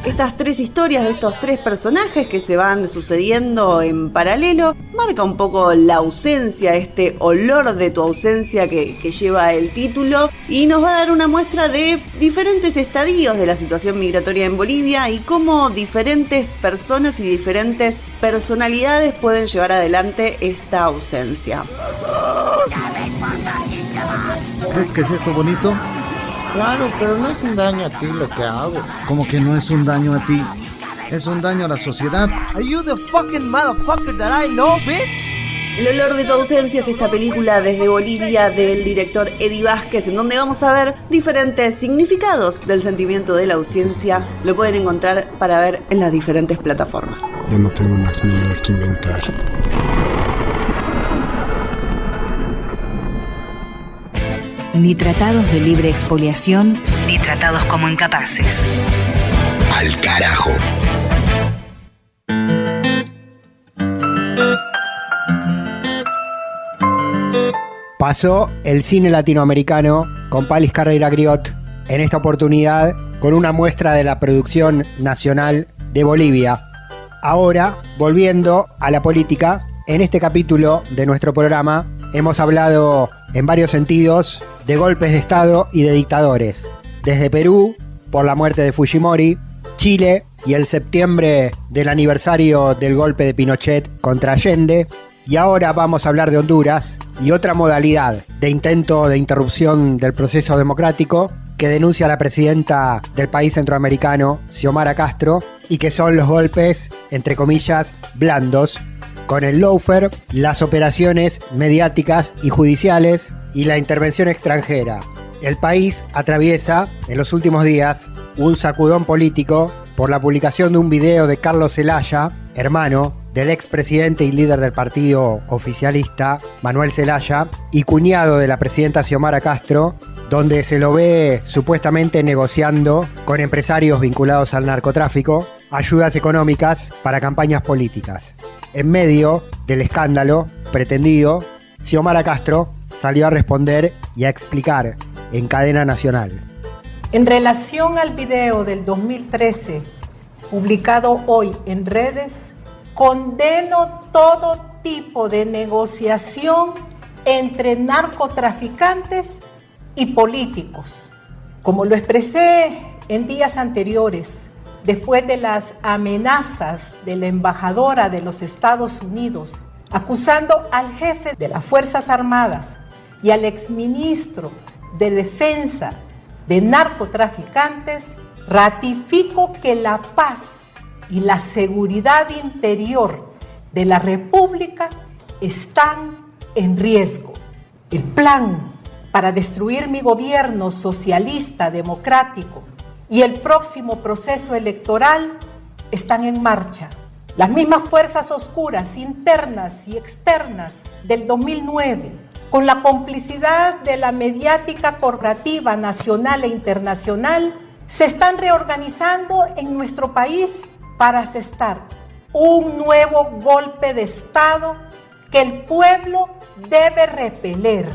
Estas tres historias de estos tres personajes que se van sucediendo en paralelo marca un poco la ausencia, este olor de tu ausencia que lleva el título, y nos va a dar una muestra de diferentes estadios de la situación migratoria en Bolivia y cómo diferentes personas y diferentes personalidades pueden llevar adelante esta ausencia. ¿Crees que es esto bonito? Claro, pero no es un daño a ti lo que hago. ¿Cómo que no es un daño a ti? Es un daño a la sociedad. Are you the fucking motherfucker that I know, bitch? El olor de tu ausencia es esta película desde Bolivia del director Eddie Vázquez, en donde vamos a ver diferentes significados del sentimiento de la ausencia. Lo pueden encontrar para ver en las diferentes plataformas. Yo no tengo más miedo que inventar. Ni tratados de libre expoliación, ni tratados como incapaces. Al carajo. Pasó el cine latinoamericano con Palis Carrera Griot, en esta oportunidad con una muestra de la producción nacional de Bolivia. Ahora, volviendo a la política, en este capítulo de nuestro programa hemos hablado en varios sentidos de golpes de Estado y de dictadores. Desde Perú, por la muerte de Fujimori, Chile y el septiembre del aniversario del golpe de Pinochet contra Allende, y ahora vamos a hablar de Honduras y otra modalidad de intento de interrupción del proceso democrático que denuncia la presidenta del país centroamericano, Xiomara Castro, y que son los golpes, entre comillas, blandos, con el lawfare, las operaciones mediáticas y judiciales y la intervención extranjera. El país atraviesa en los últimos días un sacudón político por la publicación de un video de Carlos Zelaya, hermano del expresidente y líder del partido oficialista Manuel Zelaya y cuñado de la presidenta Xiomara Castro, donde se lo ve supuestamente negociando con empresarios vinculados al narcotráfico ayudas económicas para campañas políticas. En medio del escándalo pretendido, Xiomara Castro salió a responder y a explicar en cadena nacional. En relación al video del 2013, publicado hoy en redes, condeno todo tipo de negociación entre narcotraficantes y políticos. Como lo expresé en días anteriores, después de las amenazas de la embajadora de los Estados Unidos, acusando al jefe de las Fuerzas Armadas y al exministro de Defensa de narcotraficantes, ratifico que la paz y la seguridad interior de la República están en riesgo. El plan para destruir mi gobierno socialista democrático y el próximo proceso electoral están en marcha. Las mismas fuerzas oscuras internas y externas del 2009, con la complicidad de la mediática corporativa nacional e internacional, se están reorganizando en nuestro país para asestar un nuevo golpe de Estado que el pueblo debe repeler.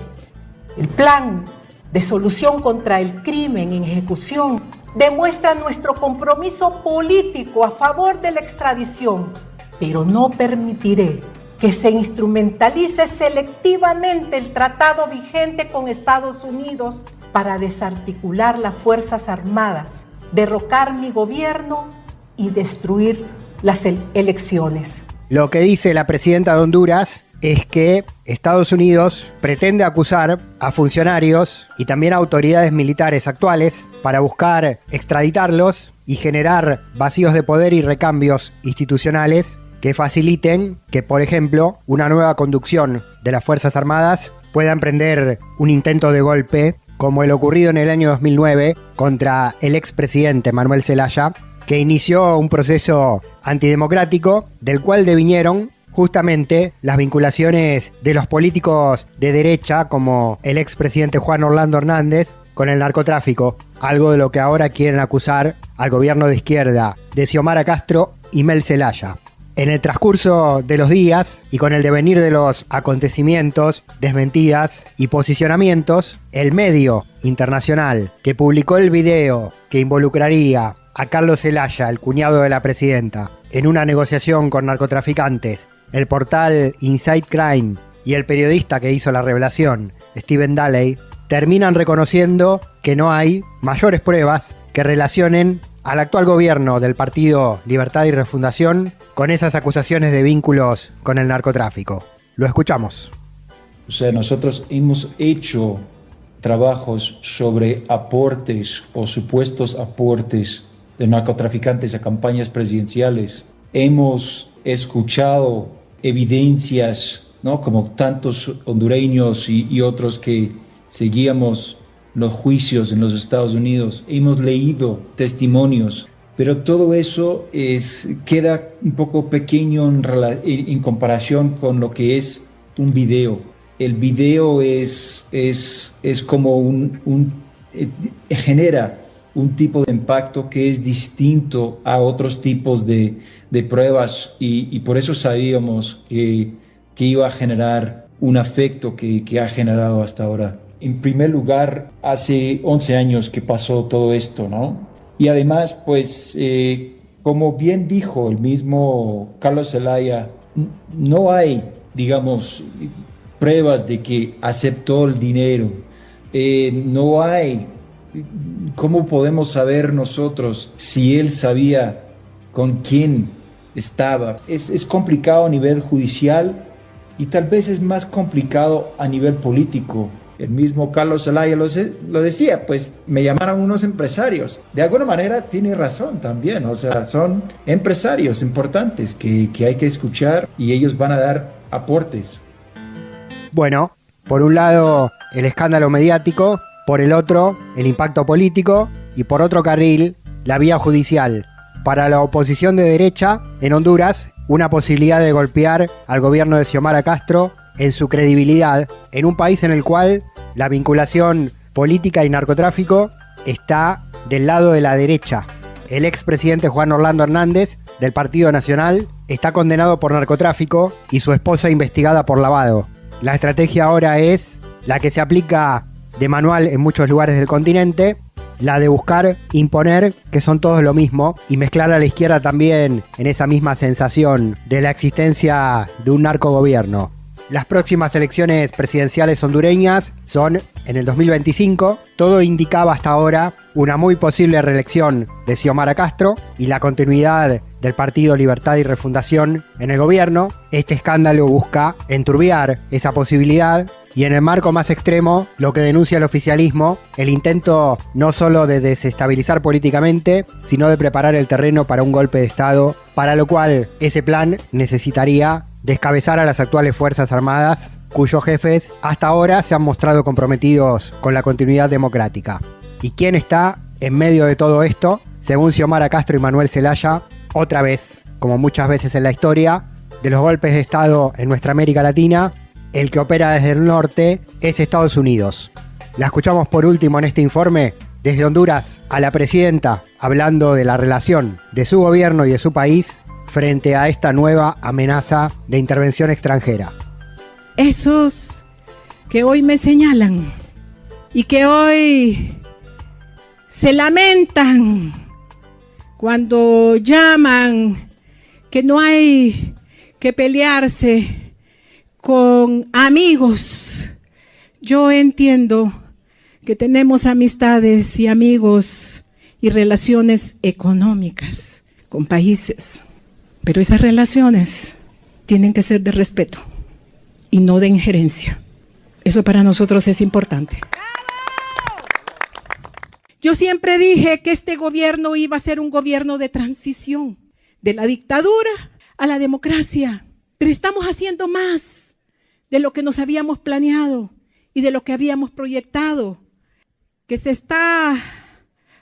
El plan de solución contra el crimen en ejecución demuestra nuestro compromiso político a favor de la extradición, pero no permitiré que se instrumentalice selectivamente el tratado vigente con Estados Unidos para desarticular las Fuerzas Armadas, derrocar mi gobierno y destruir las elecciones. Lo que dice la presidenta de Honduras es que Estados Unidos pretende acusar a funcionarios y también a autoridades militares actuales para buscar extraditarlos y generar vacíos de poder y recambios institucionales que faciliten que, por ejemplo, una nueva conducción de las Fuerzas Armadas pueda emprender un intento de golpe como el ocurrido en el año 2009 contra el expresidente Manuel Zelaya, que inició un proceso antidemocrático del cual devinieron justamente las vinculaciones de los políticos de derecha como el expresidente Juan Orlando Hernández con el narcotráfico, algo de lo que ahora quieren acusar al gobierno de izquierda de Xiomara Castro y Mel Zelaya. En el transcurso de los días y con el devenir de los acontecimientos, desmentidas y posicionamientos, el medio internacional que publicó el video que involucraría a Carlos Zelaya, el cuñado de la presidenta, en una negociación con narcotraficantes, el portal Inside Crime y el periodista que hizo la revelación, Steven Daley, terminan reconociendo que no hay mayores pruebas que relacionen al actual gobierno del Partido Libertad y Refundación con esas acusaciones de vínculos con el narcotráfico. Lo escuchamos. O sea, nosotros hemos hecho trabajos sobre aportes o supuestos aportes de narcotraficantes a campañas presidenciales. Hemos escuchado evidencias, ¿no? Como tantos hondureños y otros que seguíamos los juicios en los Estados Unidos. Hemos leído testimonios, pero todo eso queda un poco pequeño en comparación con lo que es un video. El video es como genera un tipo de impacto que es distinto a otros tipos de pruebas y por eso sabíamos que iba a generar un afecto que ha generado hasta ahora. En primer lugar, hace 11 años que pasó todo esto, ¿no? Y además, pues, como bien dijo el mismo Carlos Zelaya, no hay, digamos, pruebas de que aceptó el dinero. No hay. ¿Cómo podemos saber nosotros si él sabía con quién estaba? Es complicado a nivel judicial y tal vez es más complicado a nivel político. El mismo Carlos Zelaya lo decía, pues me llamaron unos empresarios. De alguna manera tiene razón también, o sea, son empresarios importantes que hay que escuchar y ellos van a dar aportes. Bueno, por un lado el escándalo mediático, por el otro el impacto político y por otro carril la vía judicial. Para la oposición de derecha en Honduras, una posibilidad de golpear al gobierno de Xiomara Castro en su credibilidad en un país en el cual la vinculación política y narcotráfico está del lado de la derecha. El expresidente Juan Orlando Hernández, del Partido Nacional, está condenado por narcotráfico y su esposa investigada por lavado. La estrategia ahora es la que se aplica de manual en muchos lugares del continente, la de buscar imponer que son todos lo mismo y mezclar a la izquierda también en esa misma sensación de la existencia de un narcogobierno. Las próximas elecciones presidenciales hondureñas son en el 2025. Todo indicaba hasta ahora una muy posible reelección de Xiomara Castro y la continuidad del Partido Libertad y Refundación en el gobierno. Este escándalo busca enturbiar esa posibilidad y en el marco más extremo, lo que denuncia el oficialismo, el intento no solo de desestabilizar políticamente, sino de preparar el terreno para un golpe de Estado, para lo cual ese plan necesitaría descabezar a las actuales Fuerzas Armadas, cuyos jefes hasta ahora se han mostrado comprometidos con la continuidad democrática. ¿Y quién está en medio de todo esto? Según Xiomara Castro y Manuel Zelaya, otra vez, como muchas veces en la historia, de los golpes de Estado en nuestra América Latina, el que opera desde el norte es Estados Unidos. La escuchamos por último en este informe desde Honduras a la presidenta hablando de la relación de su gobierno y de su país frente a esta nueva amenaza de intervención extranjera. Esos que hoy me señalan y que hoy se lamentan cuando llaman que no hay que pelearse con amigos. Yo entiendo que tenemos amistades y amigos y relaciones económicas con países, pero esas relaciones tienen que ser de respeto y no de injerencia. Eso para nosotros es importante. Yo siempre dije que este gobierno iba a ser un gobierno de transición, de la dictadura a la democracia, pero estamos haciendo más de lo que nos habíamos planeado y de lo que habíamos proyectado, que se está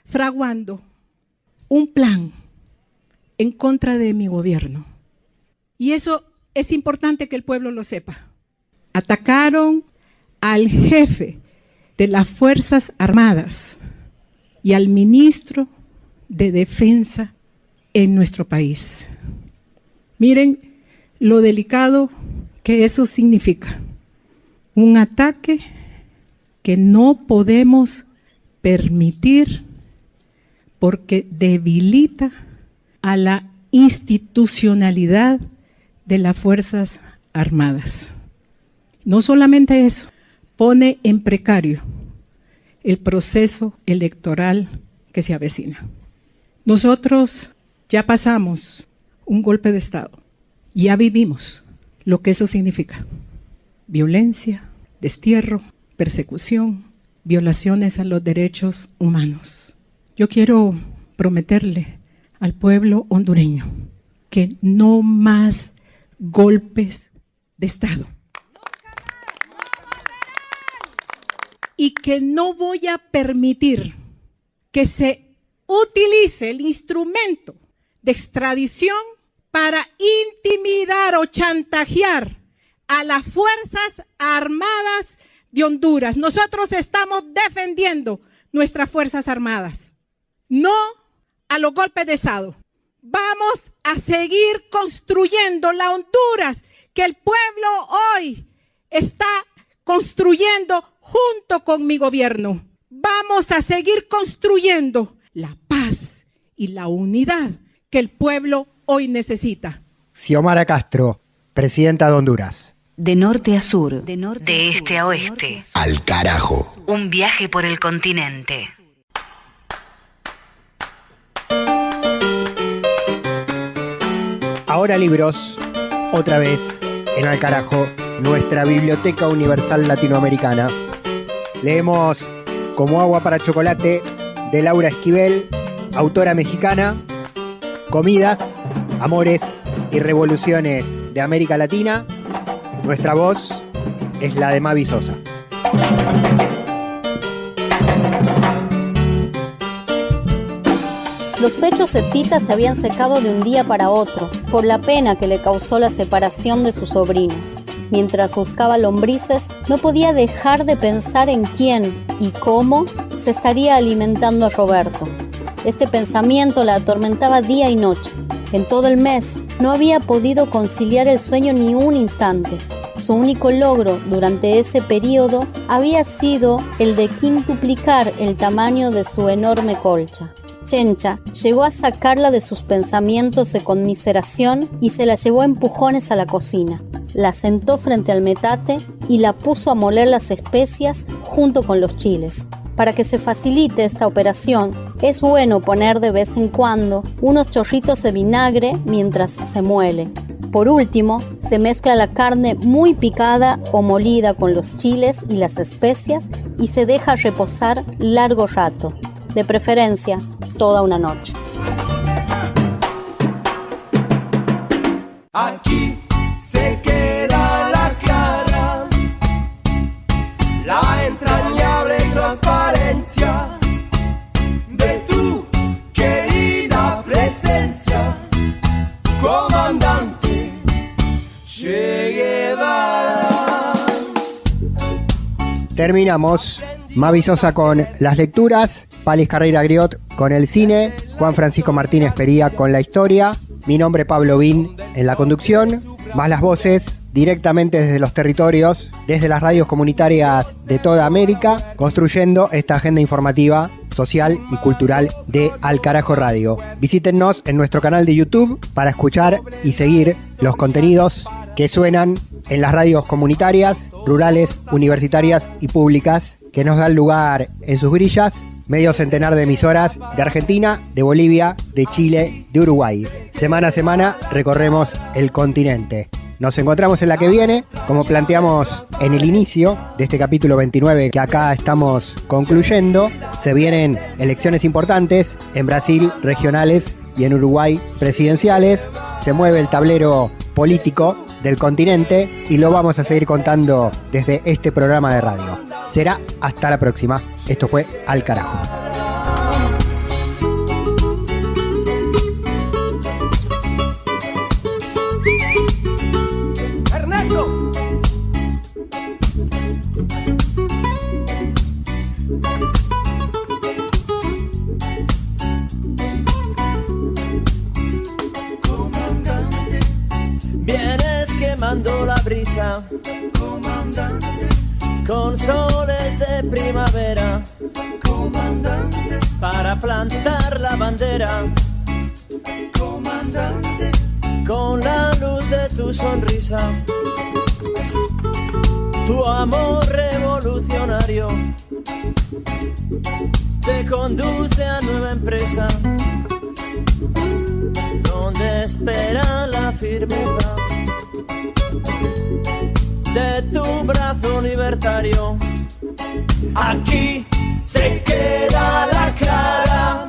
fraguando un plan en contra de mi gobierno. Y eso es importante que el pueblo lo sepa. Atacaron al jefe de las Fuerzas Armadas y al ministro de Defensa en nuestro país. Miren lo delicado que eso significa. Un ataque que no podemos permitir porque debilita a la institucionalidad de las Fuerzas Armadas. No solamente eso, pone en precario el proceso electoral que se avecina. Nosotros ya pasamos un golpe de Estado, ya vivimos lo que eso significa. Violencia, destierro, persecución, violaciones a los derechos humanos. Yo quiero prometerle al pueblo hondureño que no más golpes de Estado. Y que no voy a permitir que se utilice el instrumento de extradición para intimidar o chantajear a las Fuerzas Armadas de Honduras. Nosotros estamos defendiendo nuestras Fuerzas Armadas, no a los golpes de Estado. Vamos a seguir construyendo la Honduras que el pueblo hoy está construyendo junto con mi gobierno. Vamos a seguir construyendo la paz y la unidad que el pueblo hoy necesita. Xiomara Castro, presidenta de Honduras. De norte a sur, de este a oeste. Al carajo. Un viaje por el continente. Ahora libros, otra vez en Al Carajo, nuestra Biblioteca Universal Latinoamericana. Leemos Como agua para chocolate, de Laura Esquivel, autora mexicana. Comidas, amores y revoluciones de América Latina. Nuestra voz es la de Mavi Sosa. Los pechos de Tita se habían secado de un día para otro, por la pena que le causó la separación de su sobrino. Mientras buscaba lombrices, no podía dejar de pensar en quién y cómo se estaría alimentando a Roberto. Este pensamiento la atormentaba día y noche. En todo el mes no había podido conciliar el sueño ni un instante. Su único logro durante ese periodo había sido el de quintuplicar el tamaño de su enorme colcha. Chencha llegó a sacarla de sus pensamientos de conmiseración y se la llevó a empujones a la cocina. La sentó frente al metate y la puso a moler las especias junto con los chiles. Para que se facilite esta operación, es bueno poner de vez en cuando unos chorritos de vinagre mientras se muele. Por último, se mezcla la carne muy picada o molida con los chiles y las especias y se deja reposar largo rato, de preferencia toda una noche. Aquí se queda la clara, la entrañable transparencia de tu querida presencia, comandante Che Guevara. Terminamos. Mavi Sosa con las lecturas, Palis Carreira Griot con el cine, Juan Francisco Martínez Pería con la historia, mi nombre Pablo Bin en la conducción, más las voces directamente desde los territorios, desde las radios comunitarias de toda América, construyendo esta agenda informativa, social y cultural de Al Carajo Radio. Visítennos en nuestro canal de YouTube para escuchar y seguir los contenidos que suenan en las radios comunitarias, rurales, universitarias y públicas que nos dan lugar en sus grillas, medio centenar de emisoras de Argentina, de Bolivia, de Chile, de Uruguay. Semana a semana recorremos el continente. Nos encontramos en la que viene, como planteamos en el inicio de este capítulo 29 que acá estamos concluyendo. Se vienen elecciones importantes en Brasil, regionales, y en Uruguay, presidenciales. Se mueve el tablero político del continente y lo vamos a seguir contando desde este programa de radio. Será hasta la próxima. Esto fue Al Carajo. Ernesto. Comandante, vienes quemando la brisa. Comandante, con soles de primavera. Comandante, para plantar la bandera. Comandante, con la luz de tu sonrisa, tu amor revolucionario te conduce a nueva empresa, donde espera la firmeza de tu brazo libertario. Aquí se queda la clara,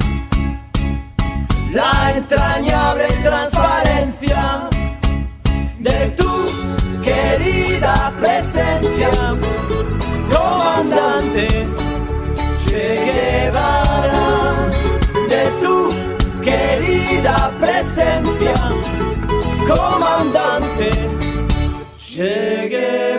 la entrañable transparencia de tu querida presencia, comandante Che Guevara, de tu querida presencia, comandante Che Guevara.